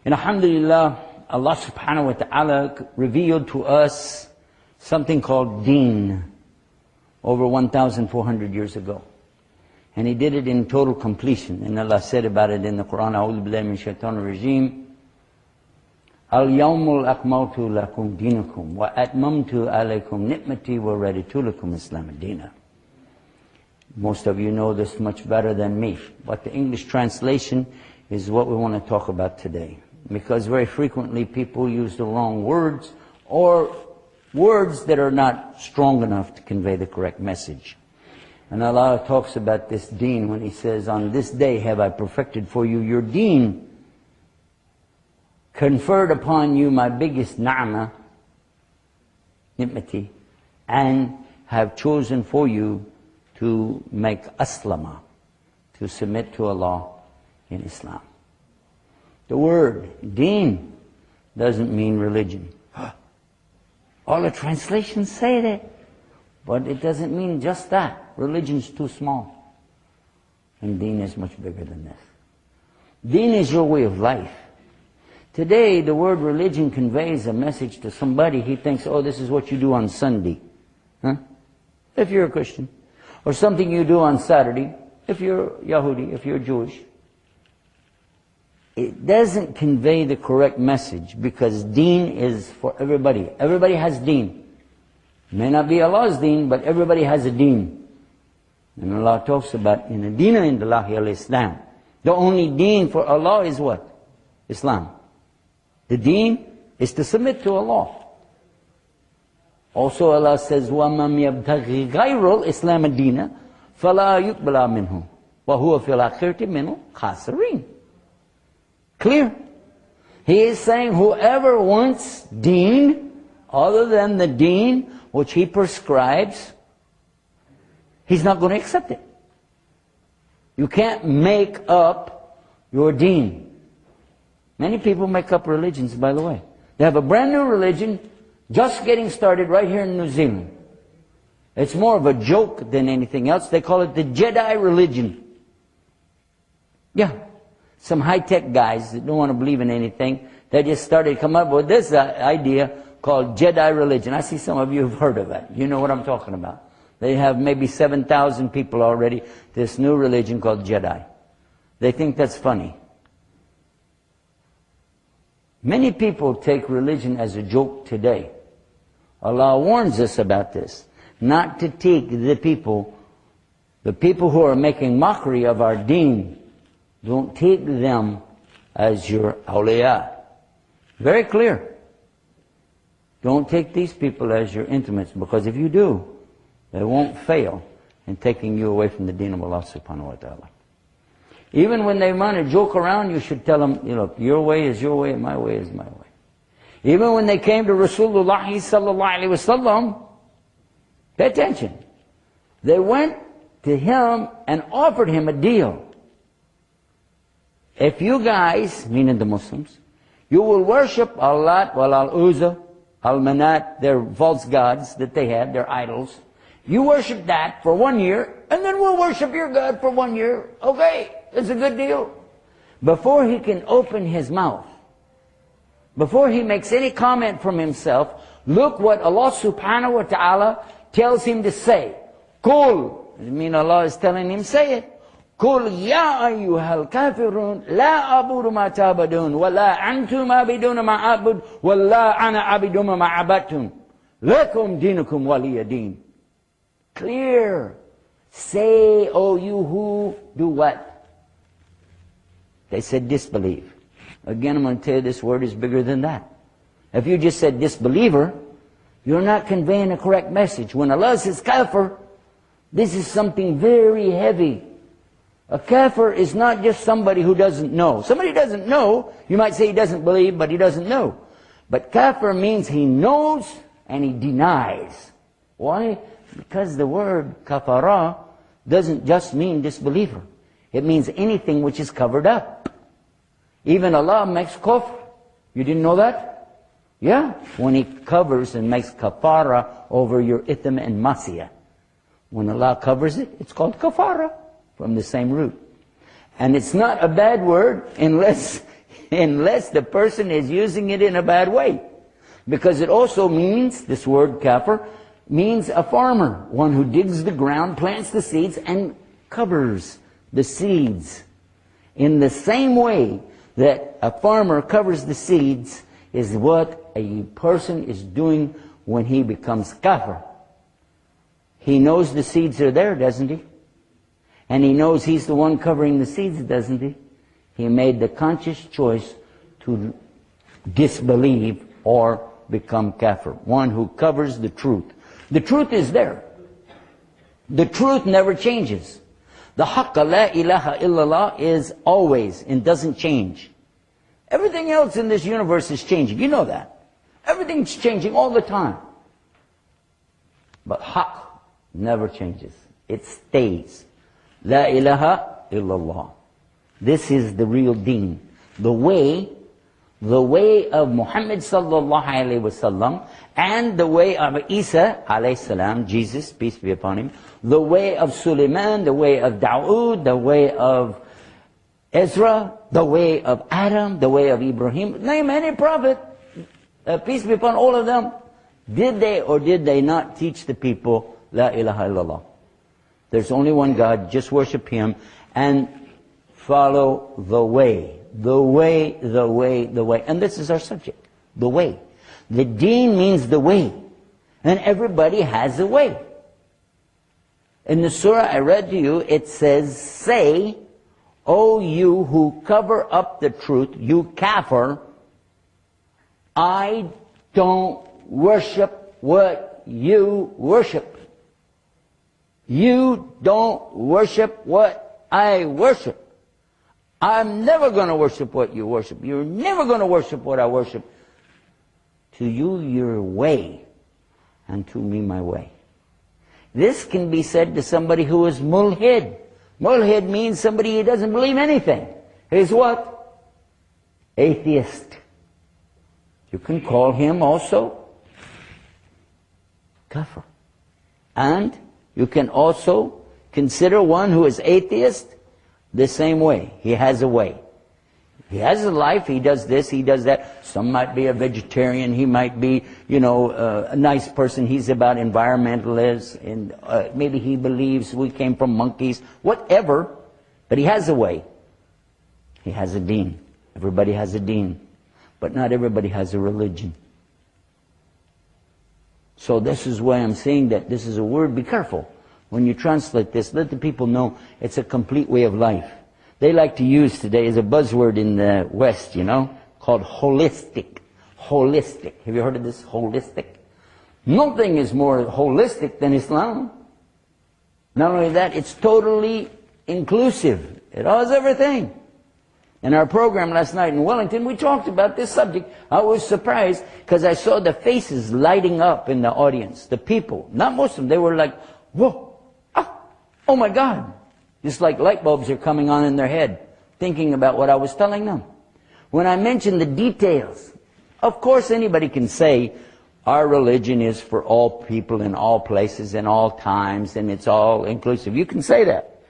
And alhamdulillah, Allah subhanahu wa ta'ala revealed to us something called deen over 1,400 years ago. And He did it in total completion. And Allah said about it in the Quran, A'udhu billahi min shaitanir rajim, Al-yawmul akmaltu lakum dinakum wa atmamtu alaykum ni'mati wa raditu lakum islam ad-dina. Most of you know this much better than me. But the English translation is what we want to talk about today. Because very frequently people use the wrong words or words that are not strong enough to convey the correct message. And Allah talks about this deen when He says, on this day have I perfected for you your deen, conferred upon you my biggest ni'mah, ni'mati, and have chosen for you to make aslama, to submit to Allah in Islam. The word deen doesn't mean religion. All the translations say that, but it doesn't mean just that. Religion's too small. And deen is much bigger than this. Deen is your way of life. Today, the word religion conveys a message to somebody. He thinks, oh, this is what you do on Sunday. Huh? If you're a Christian. Or something you do on Saturday, if you're Yahudi, if you're Jewish. It doesn't convey the correct message, because deen is for everybody. Everybody has deen. It may not be Allah's deen, but everybody has a deen. And Allah talks about, in the deen indallahi al-Islam. The only deen for Allah is what? Islam. The deen is to submit to Allah. Also Allah says, وَمَنْ يَبْتَغِي غَيْرُ الْإِسْلَامَ دِينًا فَلَا يُقْبَلَ مِنْهُ وَهُوَ فِي الْآخِرَةِ مِنَ الْخَاسِرِينَ. Clear? He is saying whoever wants deen other than the deen which He prescribes, he's not going to accept it. You can't make up your deen. Many people make up religions, by the way. They have a brand new religion just getting started right here in New Zealand. It's more of a joke than anything else. They call it the Jedi religion. Yeah. Some high-tech guys that don't want to believe in anything, they just started to come up with this idea called Jedi religion. I see some of you have heard of it. You know what I'm talking about. They have maybe 7,000 people already, this new religion called Jedi. They think that's funny. Many people take religion as a joke today. Allah warns us about this. Not to take the people who are making mockery of our deen, don't take them as your awliya. Very clear. Don't take these people as your intimates, because if you do, they won't fail in taking you away from the deen of Allah subhanahu wa ta'ala. Even when they want to joke around, you should tell them, look, your way is your way and my way is my way. Even when they came to Rasulullah sallallahu alaihi wasallam, pay attention. They went to him and offered him a deal. If you guys, meaning the Muslims, you will worship Allah, Al-Uzza, Al-Manat, their false gods that they had, their idols. You worship that for 1 year, and then we'll worship your God for 1 year. Okay, it's a good deal. Before he can open his mouth, before he makes any comment from himself, look what Allah subhanahu wa ta'ala tells him to say. Qul. I mean, Allah is telling him, say it. Qul ya ayyuhal kafirun la abudu ma ta'budun wa la antum abiduna ma abud wa la ana abiduma ma abattum lakum dinukum waliya din. Clear. Say, oh you who do what? They said disbelieve. Again, I'm going to tell you this word is bigger than that. If you just said disbeliever, you're not conveying a correct message. When Allah says kafir, this is something very heavy. A kafir is not just somebody who doesn't know. Somebody who doesn't know, you might say he doesn't believe, but he doesn't know. But kafir means he knows and he denies. Why? Because the word kafara doesn't just mean disbeliever. It means anything which is covered up. Even Allah makes kufr. You didn't know that? Yeah. When He covers and makes kafara over your itham and masiyah. When Allah covers it, it's called kafara, from the same root. And it's not a bad word unless the person is using it in a bad way. Because it also means, this word kafir, means a farmer, one who digs the ground, plants the seeds, and covers the seeds. In the same way that a farmer covers the seeds is what a person is doing when he becomes kafir. He knows the seeds are there, doesn't he? And he knows he's the one covering the seeds, doesn't he? He made the conscious choice to disbelieve or become kafir. One who covers the truth. The truth is there. The truth never changes. The haqqa la ilaha illallah is always and doesn't change. Everything else in this universe is changing. You know that. Everything's changing all the time. But haqq never changes. It stays. La ilaha illallah. This is the real deen. The way of Muhammad sallallahu alayhi wasallam, and the way of Isa alayhi salam, Jesus, peace be upon him, the way of Sulaiman, the way of Dawood, the way of Ezra, the way of Adam, the way of Ibrahim. Name any prophet, peace be upon all of them. Did they or did they not teach the people La ilaha illallah? There's only one God, just worship Him and follow the way. The way, the way, the way. And this is our subject, the way. The deen means the way. And everybody has a way. In the surah I read to you, it says, say, O you who cover up the truth, you kafir, I don't worship what you worship. You don't worship what I worship. I'm never going to worship what you worship. You're never going to worship what I worship. To you, your way, and to me, my way. This can be said to somebody who is mulhid. Mulhid means somebody who doesn't believe anything. He's what? Atheist. You can call him also kafir. And you can also consider one who is atheist the same way. He has a way. He has a life, he does this, he does that. Some might be a vegetarian, he might be, a nice person, he's about environmentalists, and maybe he believes we came from monkeys, whatever, but he has a way. He has a deen. Everybody has a deen, but not everybody has a religion. So this is why I'm saying that this is a word, be careful. When you translate this, let the people know it's a complete way of life. They like to use today as a buzzword in the West, called holistic. Holistic. Have you heard of this? Holistic. Nothing is more holistic than Islam. Not only that, it's totally inclusive. It has everything. In our program last night in Wellington, we talked about this subject. I was surprised because I saw the faces lighting up in the audience. The people, not most of them, they were like, whoa, oh my God. Just like light bulbs are coming on in their head, thinking about what I was telling them. When I mentioned the details, of course anybody can say, our religion is for all people in all places in all times, and it's all inclusive. You can say that.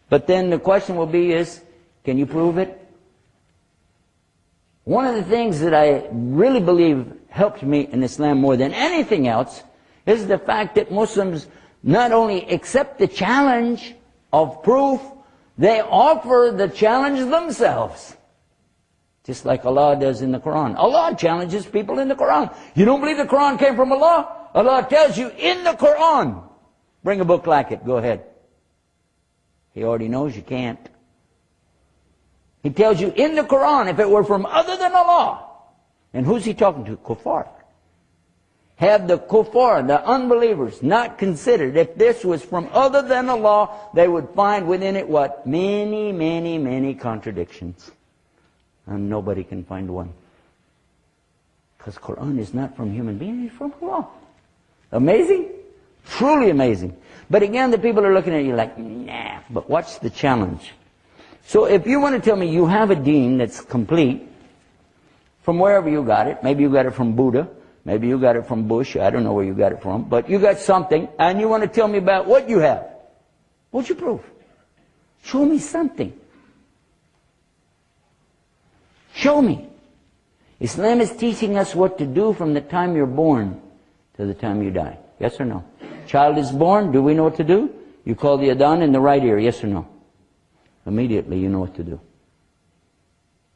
But then the question will be is, can you prove it? One of the things that I really believe helped me in Islam more than anything else is the fact that Muslims not only accept the challenge of proof, they offer the challenge themselves. Just like Allah does in the Quran. Allah challenges people in the Quran. You don't believe the Quran came from Allah? Allah tells you in the Quran. Bring a book like it, go ahead. He already knows you can't. He tells you in the Quran, if it were from other than Allah. And who's he talking to? Kuffar. Have the kuffar, the unbelievers, not considered, if this was from other than Allah, they would find within it what? Many, many, many contradictions. And nobody can find one. Because Quran is not from human beings, it's from Allah. Amazing? Truly amazing. But again, the people are looking at you like, nah, but what's the challenge? So if you want to tell me you have a deen that's complete, from wherever you got it, maybe you got it from Buddha, maybe you got it from Bush, I don't know where you got it from, but you got something, and you want to tell me about what you have. What'd you prove? Show me something. Show me. Islam is teaching us what to do from the time you're born to the time you die. Yes or no? Child is born, do we know what to do? You call the adhan in the right ear, yes or no? Immediately you know what to do.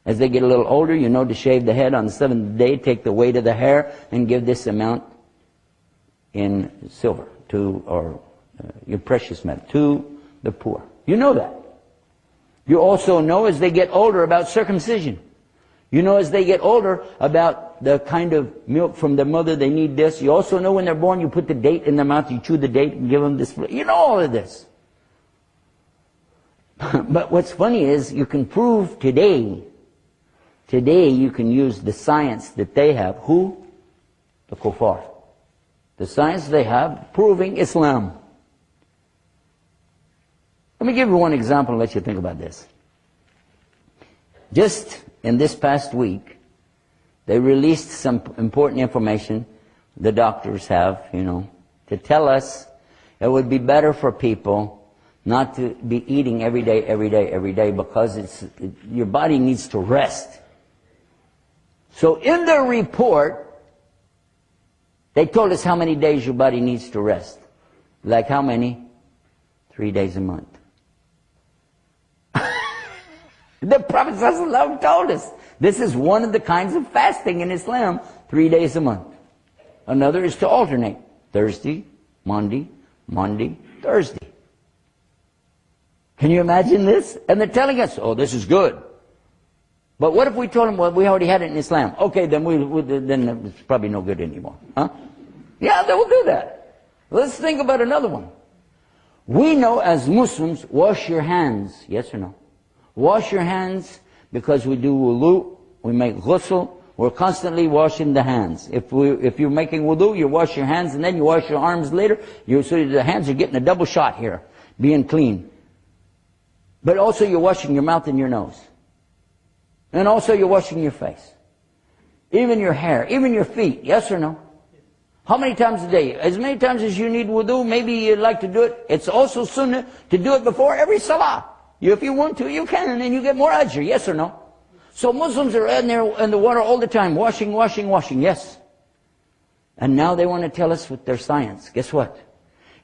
As they get a little older, you know to shave the head on the seventh day, take the weight of the hair, and give this amount in silver or your precious metal to the poor. You know that. You also know as they get older about circumcision. You know as they get older about the kind of milk from their mother, they need this. You also know when they're born, you put the date in their mouth, you chew the date and give them this. You know all of this. But what's funny is you can prove today you can use the science that they have. Who? The kuffar. The science they have proving Islam. Let me give you one example and let you think about this. Just in this past week, they released some important information the doctors have, to tell us it would be better for people not to be eating every day, because your body needs to rest. So in their report, they told us how many days your body needs to rest. Like how many? 3 days a month. The Prophet ﷺ told us this is one of the kinds of fasting in Islam, 3 days a month. Another is to alternate. Thursday, Monday, Thursday. Can you imagine this? And they're telling us, oh, this is good. But what if we told them, well, we already had it in Islam. Okay, then then it's probably no good anymore. Huh? Yeah, they will do that. Let's think about another one. We know as Muslims, wash your hands. Yes or no? Wash your hands because we do wudu, we make ghusl, we're constantly washing the hands. If you're making wudu, you wash your hands and then you wash your arms later. So the hands are getting a double shot here, being clean. But also you're washing your mouth and your nose. And also you're washing your face. Even your hair, even your feet. Yes or no? How many times a day? As many times as you need wudu, maybe you'd like to do it. It's also sunnah to do it before every salah. If you want to, you can, and you get more ajr. Yes or no? So Muslims are in there in the water all the time, washing, yes. And now they want to tell us with their science. Guess what?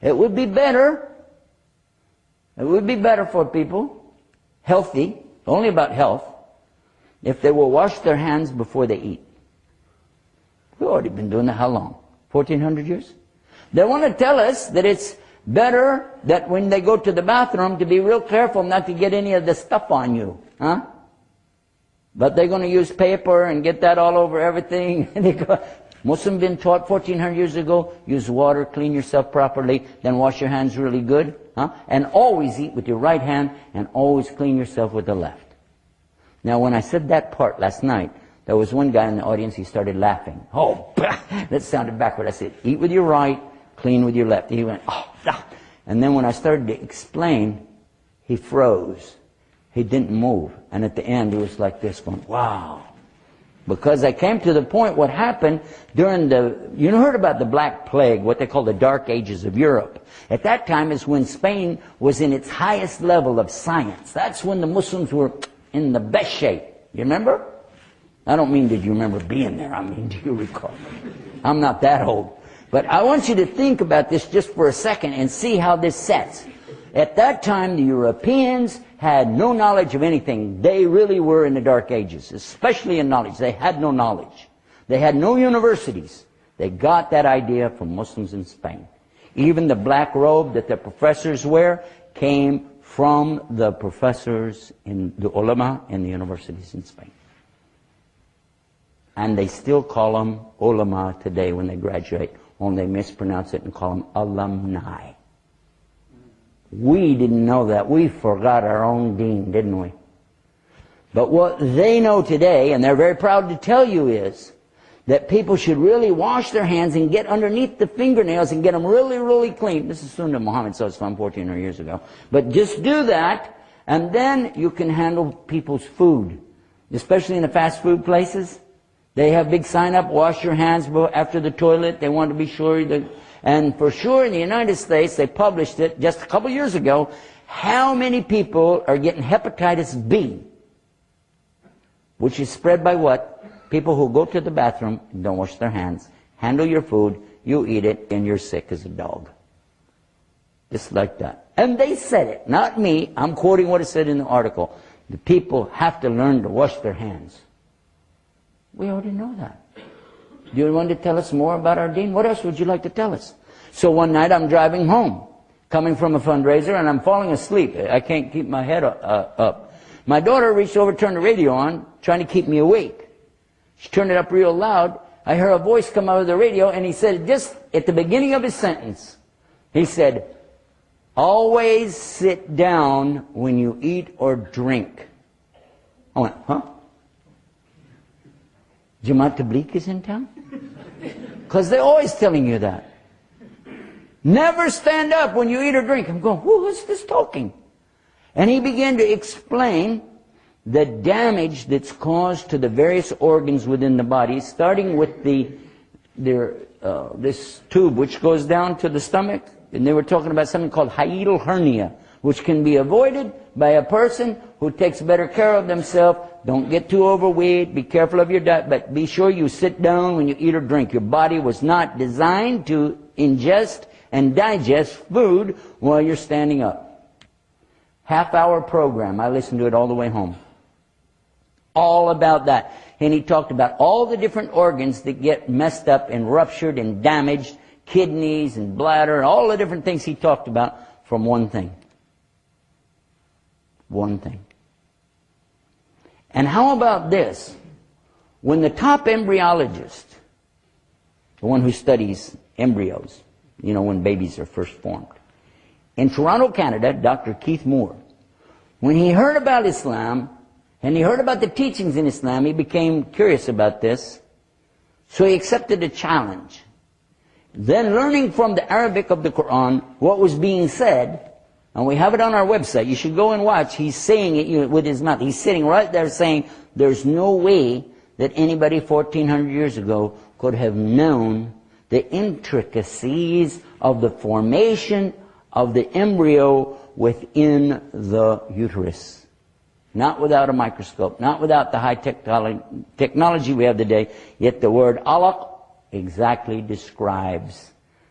It would be better for people, healthy, only about health, if they will wash their hands before they eat. We've already been doing that how long? 1400 years? They want to tell us that it's better that when they go to the bathroom to be real careful not to get any of the stuff on you. Huh? But they're going to use paper and get that all over everything. Muslims been taught 1400 years ago, use water, clean yourself properly, then wash your hands really good. Huh? And always eat with your right hand and always clean yourself with the left. Now when I said that part last night, there was one guy in the audience, he started laughing. Oh, that sounded backward. I said, eat with your right, clean with your left. He went, oh. And then when I started to explain, he froze. He didn't move. And at the end, he was like this, going, wow. Because I came to the point, what happened during you heard about the Black Plague, what they call the Dark Ages of Europe. At that time is when Spain was in its highest level of science. That's when the Muslims were in the best shape. You remember? I don't mean did you remember being there. I mean, do you recall? I'm not that old. But I want you to think about this just for a second and see how this sets. At that time, the Europeans had no knowledge of anything. They really were in the Dark Ages, especially in knowledge. They had no knowledge. They had no universities. They got that idea from Muslims in Spain. Even the black robe that the professors wear came from the professors in the ulama in the universities in Spain. And they still call them ulama today when they graduate. Only they mispronounce it and call them alumni. We didn't know that. We forgot our own deen, didn't we? But what they know today, and they're very proud to tell you, is that people should really wash their hands and get underneath the fingernails and get them really, really clean. This is Sunnah Muhammad ﷺ 1400 years ago. But just do that, and then you can handle people's food. Especially in the fast food places. They have big sign up, wash your hands after the toilet. They want to be sure that, and for sure in the United States, they published it just a couple years ago, how many people are getting hepatitis B which is spread by what? People who go to the bathroom and don't wash their hands, handle your food, you eat it, and you're sick as a dog. Just like that. And they said it, not me. I'm quoting what it said in the article. The people have to learn to wash their hands. We already know that. Do you want to tell us more about our deen? What else would you like to tell us? So one night I'm driving home, coming from a fundraiser, and I'm falling asleep. I can't keep my head up. My daughter reached over, turned the radio on, trying to keep me awake. She turned it up real loud. I heard a voice come out of the radio, and he said, just at the beginning of his sentence, he said, always sit down when you eat or drink. I went, huh? Jamaat Tabligh is in town? Because they're always telling you that. Never stand up when you eat or drink. I'm going, who is this talking? And he began to explain the damage that's caused to the various organs within the body, starting with this tube which goes down to the stomach. And they were talking about something called hiatal hernia, which can be avoided by a person who takes better care of themselves. Don't get too overweight, be careful of your diet, but be sure you sit down when you eat or drink. Your body was not designed to ingest and digest food while you're standing up. Half-hour program, I listened to it all the way home. All about that. And he talked about all the different organs that get messed up and ruptured and damaged, kidneys and bladder, and all the different things he talked about from one thing. One thing. And how about this? When the top embryologist, the one who studies embryos, you know, when babies are first formed, in Toronto, Canada, Dr. Keith Moore, when he heard about Islam, and he heard about the teachings in Islam, he became curious about this, so he accepted a challenge. Then learning from the Arabic of the Quran what was being said, and we have it on our website. You should go and watch. He's saying it with his mouth. He's sitting right there saying, there's no way that anybody 1,400 years ago could have known the intricacies of the formation of the embryo within the uterus. Not without a microscope, not without the high technology we have today. Yet the word alaq exactly describes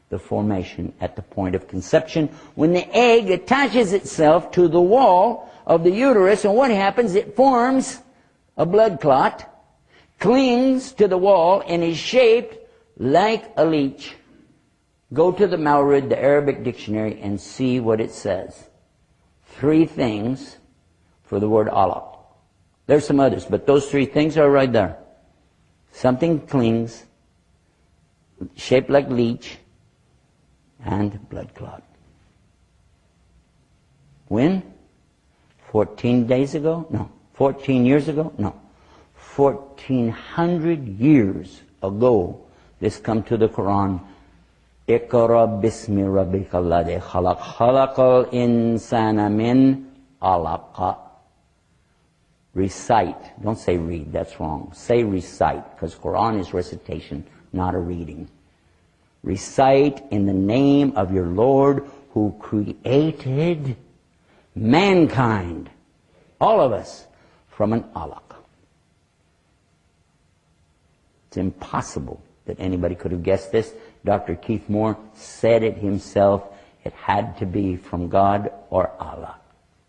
the formation at the point of conception, when the egg attaches itself to the wall of the uterus, and what happens? It forms a blood clot, clings to the wall, and is shaped like a leech. Go to the Mawrid, the Arabic dictionary, and see what it says. 3 things for the word alaq. There's some others, but those 3 things are right there. Something clings, shaped like leech, and blood clot. When? 14 days ago? No. 14 years ago? No. 1,400 years ago, this come to the Quran. Iqra bismi rabbika alladhi khalaq. Khalaqal insana min alaqa. Recite. Don't say read, that's wrong. Say recite, because Quran is recitation, not a reading. Recite in the name of your Lord who created mankind, all of us, from an alaq. It's impossible that anybody could have guessed this. Dr. Keith Moore said it himself. It had to be from God or Allah.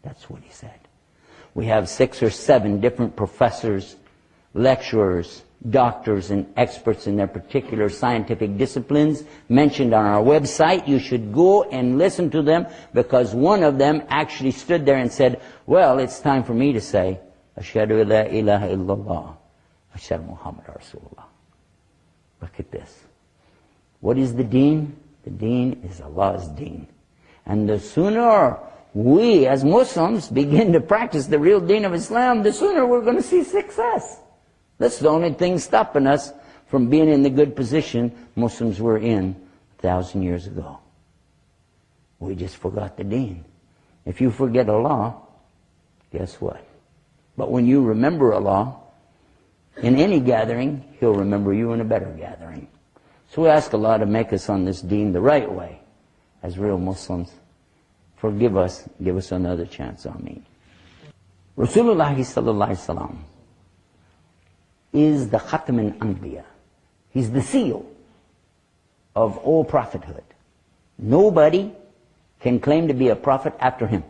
That's what he said. We have 6 or 7 different professors, lecturers, doctors, and experts in their particular scientific disciplines mentioned on our website. You should go and listen to them, because one of them actually stood there and said, well, it's time for me to say, Ashhadu la ilaha illallah, Ashhadu Muhammad Rasulullah. Look at this. What is the deen? The deen is Allah's deen. And the sooner we as Muslims begin to practice the real deen of Islam, the sooner we're going to see success. That's the only thing stopping us from being in the good position Muslims were in 1,000 years ago. We just forgot the deen. If you forget Allah, guess what? But when you remember Allah, in any gathering, He'll remember you in a better gathering. So we ask Allah to make us on this deen the right way, as real Muslims. Forgive us, give us another chance. Ameen. Rasulullah sallallahu alaihi wasallam is the Khatam al-Anbiya. He's the seal of all prophethood. Nobody can claim to be a prophet after him.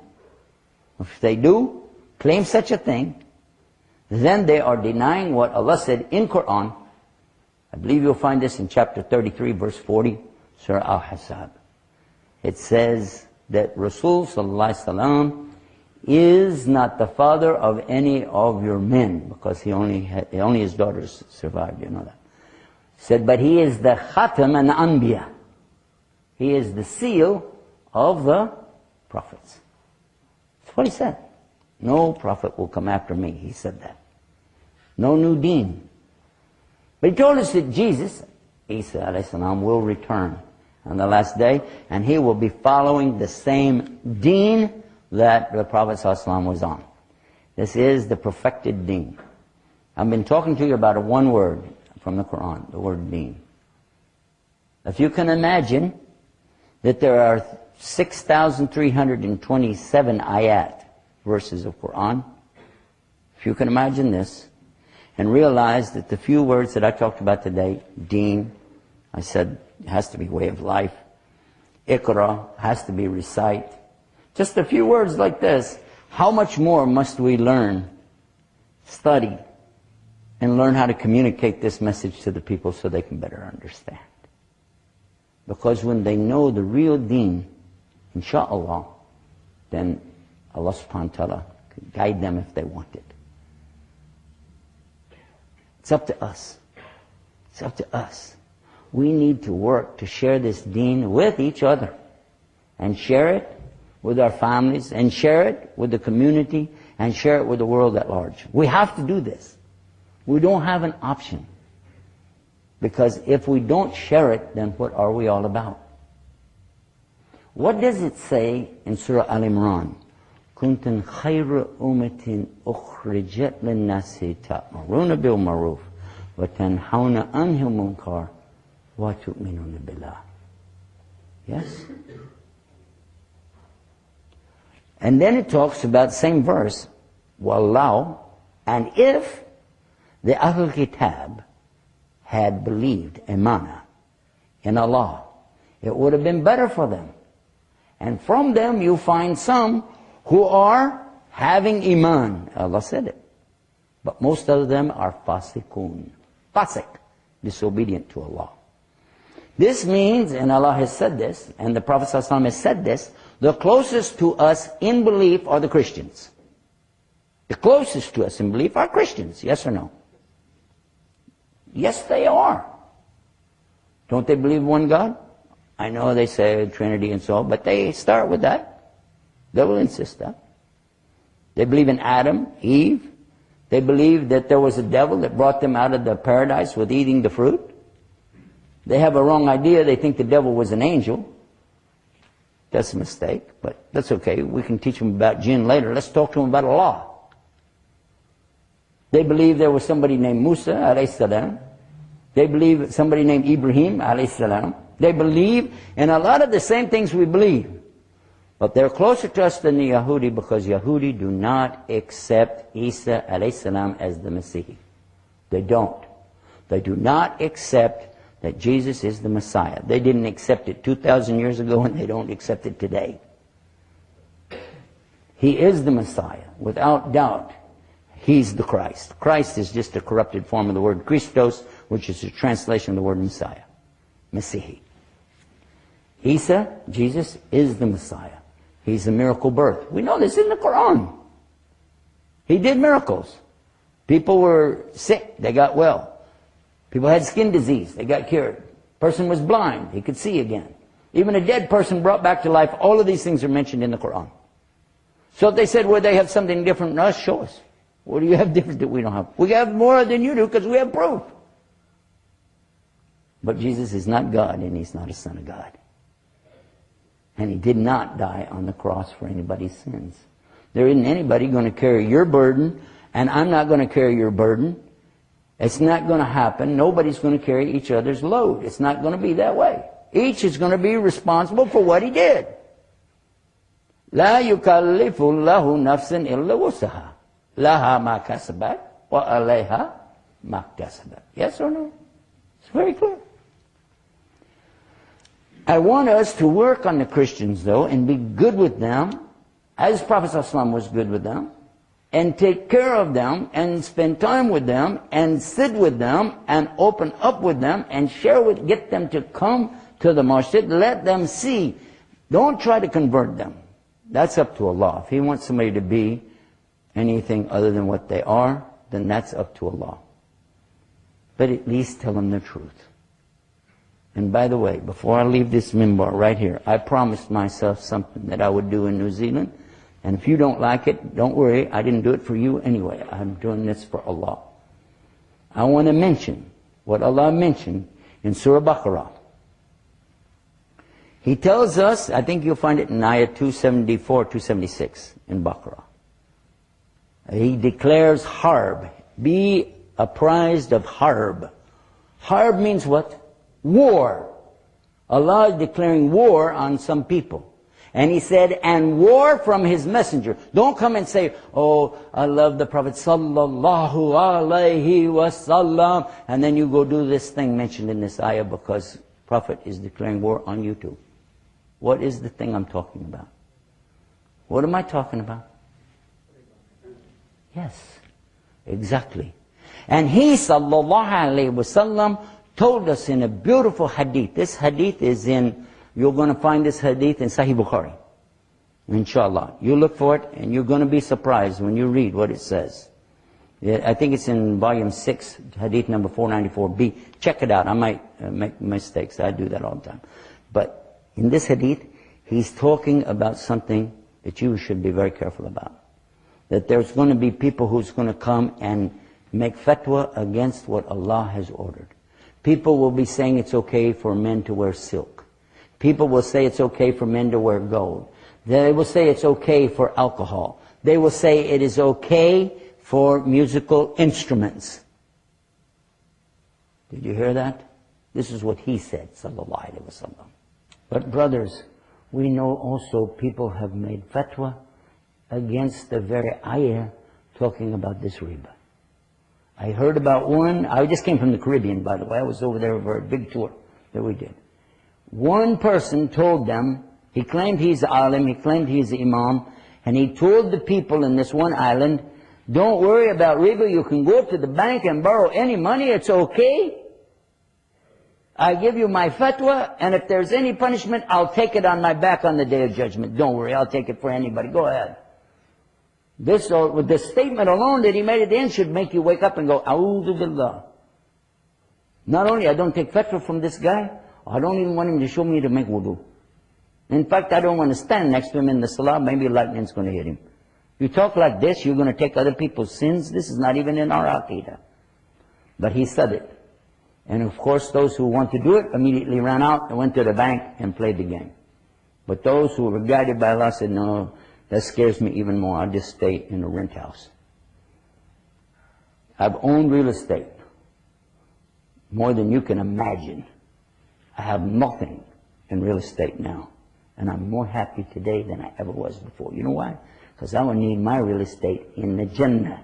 If they do claim such a thing, then they are denying what Allah said in Quran. I believe you'll find this in chapter 33, verse 40, Surah Al-Hasab. It says that Rasul sallallahu alaihi wasallam is not the father of any of your men, because only his daughters survived, you know that. Said, but he is the Khatam al-Anbiya. He is the seal of the prophets. That's what he said. No prophet will come after me, he said that. No new deen. But he told us that Jesus, Isa alayhi salam, will return on the last day, and he will be following the same deen that the Prophet ﷺ was on. This is the perfected deen. I've been talking to you about one word from the Quran, the word deen. If you can imagine that there are 6,327 ayat, verses of Quran, if you can imagine this, and realize that the few words that I talked about today, deen, I said it has to be way of life, Iqra has to be recite, just a few words like this, how much more must we learn, study, and learn how to communicate this message to the people so they can better understand. Because when they know the real deen, insha'Allah, then Allah subhanahu wa ta'ala can guide them if they want it. It's up to us. It's up to us. We need to work to share this deen with each other, and share it with our families, and share it with the community, and share it with the world at large. We have to do this. We don't have an option. Because if we don't share it, then what are we all about? What does it say in Surah Al-Imran? كُنْتُمْ خَيْرَ أُمَّةٍ أُخْرِجَتْ لِلنَّاسِ تَأْمُرُونَ بِالْمَعْرُوفِ وَتَنْهَوْنَ عَنِ الْمُنكَرِ وَتُؤْمِنُونَ بِاللَّهِ. Yes? And then it talks about the same verse, وَاللَّهُ, and if the Ahlul Kitab had believed imana in Allah, it would have been better for them. And from them you find some who are having iman. Allah said it. But most of them are fasiqun. Fasiq, disobedient to Allah. This means, and Allah has said this, and the Prophet ﷺ has said this, the closest to us in belief are the Christians. The closest to us in belief are Christians, yes or no? Yes, they are. Don't they believe one God? I know they say Trinity and so on, but they start with that. They will insist that. They believe in Adam, Eve. They believe that there was a devil that brought them out of the paradise with eating the fruit. They have a wrong idea. They think the devil was an angel. That's a mistake, but that's okay. We can teach them about jinn later. Let's talk to them about Allah. They believe there was somebody named Musa, alayhi salam. They believe somebody named Ibrahim, alayhi salam. They believe in a lot of the same things we believe. But they're closer to us than the Yahudi, because Yahudi do not accept Isa, alayhi salam, as the Messiah. They don't. They do not accept that Jesus is the Messiah. They didn't accept it 2,000 years ago, and they don't accept it today. He is the Messiah, without doubt. He's the Christ. Christ is just a corrupted form of the word Christos, which is a translation of the word Messiah. Messihi. Isa, Jesus, is the Messiah. He's a miracle birth. We know this in the Quran. He did miracles. People were sick, they got well. People had skin disease, they got cured. Person was blind, he could see again. Even a dead person brought back to life. All of these things are mentioned in the Quran. So if they said, well, they have something different than us, show us. What do you have different that we don't have? We have more than you do because we have proof. But Jesus is not God, and He's not a Son of God. And He did not die on the cross for anybody's sins. There isn't anybody going to carry your burden, and I'm not going to carry your burden. It's not going to happen. Nobody's going to carry each other's load. It's not going to be that way. Each is going to be responsible for what he did. لا يكلف الله نفسا إلا وسعها لها ما كسبت وعليها ما اكتسب. Yes or no? It's very clear. I want us to work on the Christians, though, and be good with them, as Prophet ﷺ was good with them, and take care of them, and spend time with them, and sit with them, and open up with them, and share with, get them to come to the masjid, let them see. Don't try to convert them. That's up to Allah. If He wants somebody to be anything other than what they are, then that's up to Allah. But at least tell them the truth. And by the way, before I leave this minbar right here, I promised myself something that I would do in New Zealand. And if you don't like it, don't worry, I didn't do it for you anyway. I'm doing this for Allah. I want to mention what Allah mentioned in Surah Baqarah. He tells us, I think you'll find it in ayah 274, 276 in Baqarah. He declares harb. Be apprised of harb. Harb means what? War. Allah is declaring war on some people. And He said, and war from His messenger. Don't come and say, oh, I love the Prophet sallallahu alayhi wasallam. And then you go do this thing mentioned in this ayah because Prophet is declaring war on you too. What is the thing I'm talking about? What am I talking about? Yes, exactly. And He sallallahu alayhi wasallam told us in a beautiful hadith. This hadith is in, you're going to find this hadith in Sahih Bukhari. Inshallah. You look for it and you're going to be surprised when you read what it says. I think it's in volume 6, hadith number 494b. Check it out. I might make mistakes. I do that all the time. But in this hadith, He's talking about something that you should be very careful about. That there's going to be people who's going to come and make fatwa against what Allah has ordered. People will be saying it's okay for men to wear silk. People will say it's okay for men to wear gold. They will say it's okay for alcohol. They will say it is okay for musical instruments. Did you hear that? This is what He said, sallallahu alaihi wasallam. But brothers, we know also people have made fatwa against the very ayah talking about this riba. I heard about one, I just came from the Caribbean, by the way. I was over there for a big tour that we did. One person told them, he claimed he's alim, he claimed he's imam, and he told the people in this one island, don't worry about riba, you can go up to the bank and borrow any money, it's okay. I give you my fatwa, and if there's any punishment, I'll take it on my back on the Day of Judgment. Don't worry, I'll take it for anybody. Go ahead. This, with the statement alone that he made at the end should make you wake up and go, A'udhu Billah. Not only I don't take fatwa from this guy, I don't even want him to show me to make wudu. In fact, I don't want to stand next to him in the salah, maybe lightning's going to hit him. You talk like this, you're going to take other people's sins. This is not even in our aqidah. But he said it. And of course, those who want to do it immediately ran out and went to the bank and played the game. But those who were guided by Allah said, no, that scares me even more. I'll just stay in a rent house. I've owned real estate more than you can imagine. I have nothing in real estate now. And I'm more happy today than I ever was before. You know why? Because I will need my real estate in the Jannah.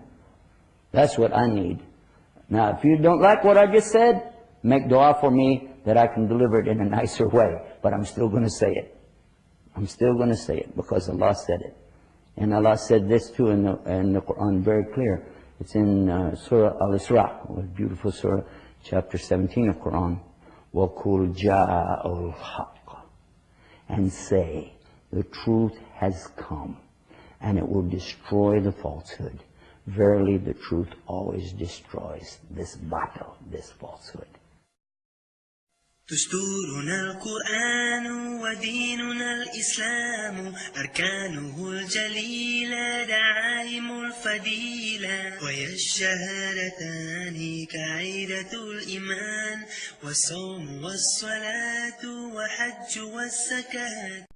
That's what I need. Now, if you don't like what I just said, make dua for me that I can deliver it in a nicer way. But I'm still going to say it. I'm still going to say it because Allah said it. And Allah said this too in the Quran, very clear. It's in Surah Al-Isra, a beautiful surah, chapter 17 of Quran. وَقُلْ جَاءَ الْحَقِّ. And say, the truth has come, and it will destroy the falsehood. Verily, the truth always destroys this battle, this falsehood. دستورنا القرآن وديننا الإسلام أركانه الجليلة دعائم الفضيلة وهي الشهادتان كعيدة الإيمان والصوم والصلاة وحج والزكاة